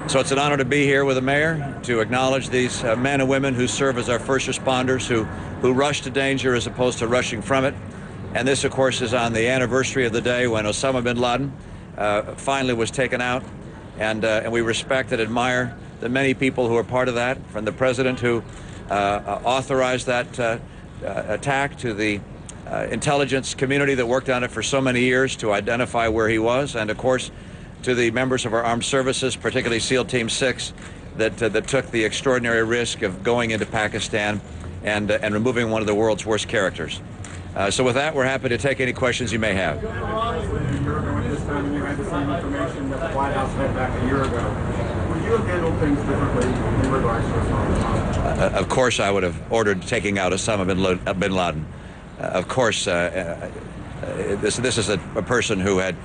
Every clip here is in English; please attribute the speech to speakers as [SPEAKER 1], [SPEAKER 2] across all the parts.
[SPEAKER 1] So it's an honor to be here with the mayor to acknowledge these men and women who serve as our first responders, who rush to danger as opposed to rushing from it. And this, of course, is on the anniversary of the day when Osama bin Laden finally was taken out. And we respect and admire the many people who are part of that, from the president who authorized that attack, to the intelligence community that worked on it for so many years to identify where he was, and of course to the members of our armed services, particularly SEAL Team 6, that took the extraordinary risk of going into Pakistan and removing one of the world's worst characters. So with that, we're happy to take any questions you may have.
[SPEAKER 2] You had the same information that the White House had back a year ago. Would you have handled things differently in regards to Osama?
[SPEAKER 1] Of course, I would have ordered taking out Osama bin Laden. Of course, this is a person who had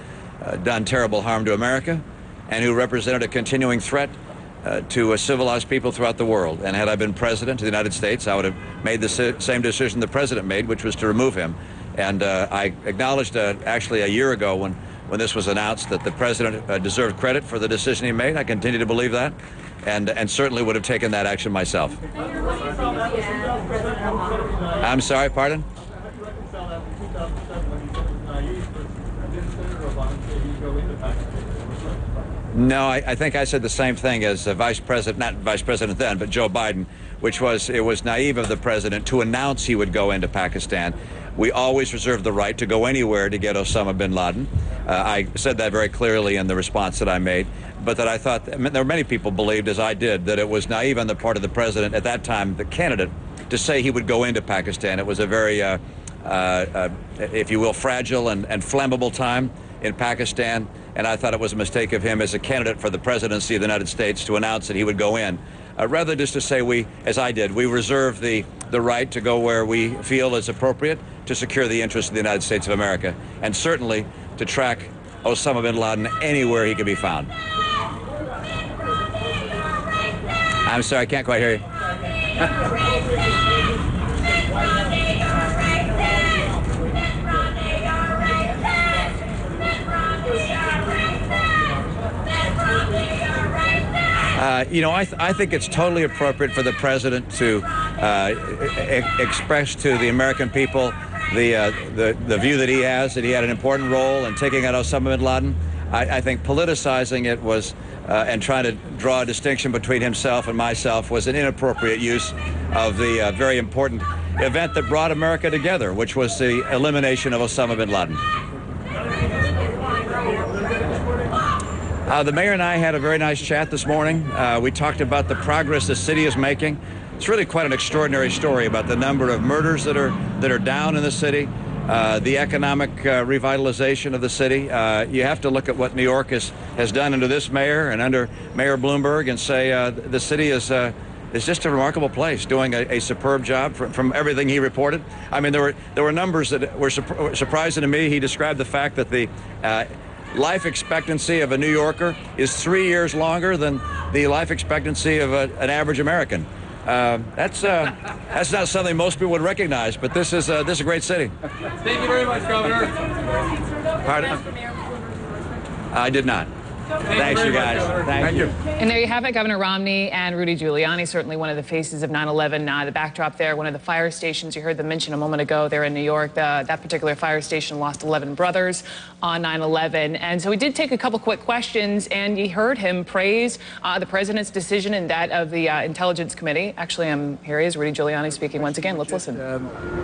[SPEAKER 1] done terrible harm to America and who represented a continuing threat to civilized people throughout the world. And had I been president of the United States, I would have made the same decision the president made, which was to remove him. And I acknowledged actually a year ago when this was announced that the president deserved credit for the decision he made. I continue to believe that, and certainly would have taken that action myself. I'm sorry, pardon? No, I think I said the same thing as Vice President, not Vice President then, but Joe Biden, which was it was naive of the president to announce he would go into Pakistan. We always reserve the right to go anywhere to get Osama bin Laden. I said that very clearly in the response that I made, but that I thought there were many people believed, as I did, that it was naive on the part of the president at that time, the candidate, to say he would go into Pakistan. It was a very, if you will, fragile and flammable time in Pakistan, and I thought it was a mistake of him as a candidate for the presidency of the United States to announce that he would go in. Rather just to say we, as I did, we reserve the right to go where we feel is appropriate to secure the interests of the United States of America, and certainly to track Osama bin Laden anywhere he could be found. I'm sorry, I can't quite hear you. You know, I think it's totally appropriate for the president to express to the American people the view that he had an important role in taking out Osama bin Laden. I think politicizing it was, and trying to draw a distinction between himself and myself, was an inappropriate use of the very important event that brought America together, which was the elimination of Osama bin Laden. The mayor and I had a very nice chat this morning. We talked about the progress the city is making. It's really quite an extraordinary story about the number of murders that are down in the city, the economic revitalization of the city. You have to look at what New York has done under this mayor and under Mayor Bloomberg and say the city is just a remarkable place, doing a superb job from everything he reported. I mean, there were numbers that were surprising to me. He described the fact that the life expectancy of a New Yorker is 3 years longer than the life expectancy of an average American. That's not something most people would recognize, but this is a great city.
[SPEAKER 2] Thank you very much, Governor.
[SPEAKER 1] Pardon? I did not. Thanks, you guys. Thank you.
[SPEAKER 3] And there you have it, Governor Romney and Rudy Giuliani, certainly one of the faces of 9/11. The backdrop there, one of the fire stations you heard them mention a moment ago there in New York. That particular fire station lost 11 brothers on 9/11. And so we did take a couple quick questions, and you heard him praise the president's decision and that of the Intelligence Committee. Actually, here he is, Rudy Giuliani speaking once again. Let's listen.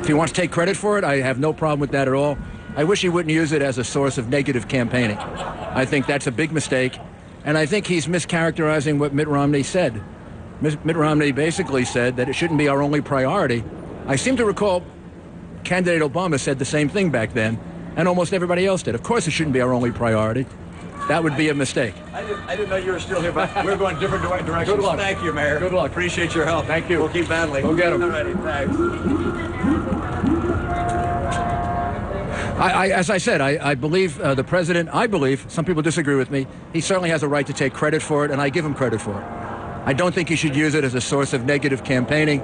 [SPEAKER 4] If he wants to take credit for it, I have no problem with that at all. I wish he wouldn't use it as a source of negative campaigning. I think that's a big mistake, and I think he's mischaracterizing what Mitt Romney said. Mitt Romney basically said that it shouldn't be our only priority. I seem to recall candidate Obama said the same thing back then, and almost everybody else did. Of course it shouldn't be our only priority. That would be a mistake.
[SPEAKER 1] I didn't know you were still here, but we're going different directions.
[SPEAKER 4] Good luck.
[SPEAKER 1] Thank you, Mayor.
[SPEAKER 4] Good luck.
[SPEAKER 1] Appreciate your help.
[SPEAKER 4] Thank you.
[SPEAKER 1] We'll keep battling.
[SPEAKER 4] We'll get him.
[SPEAKER 1] All righty, thanks.
[SPEAKER 4] As I said, I believe the president, some people disagree with me, he certainly has a right to take credit for it, and I give him credit for it. I don't think he should use it as a source of negative campaigning,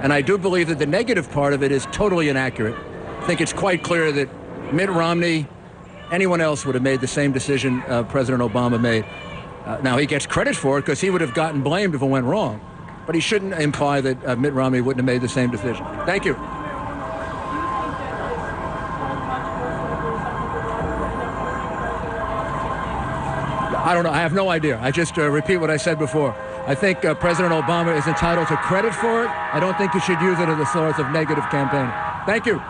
[SPEAKER 4] and I do believe that the negative part of it is totally inaccurate. I think it's quite clear that Mitt Romney, anyone else would have made the same decision President Obama made. Now, he gets credit for it because he would have gotten blamed if it went wrong. But he shouldn't imply that Mitt Romney wouldn't have made the same decision. Thank you. I don't know. I have no idea. I just repeat what I said before. I think President Obama is entitled to credit for it. I don't think you should use it as a source of negative campaigning. Thank you.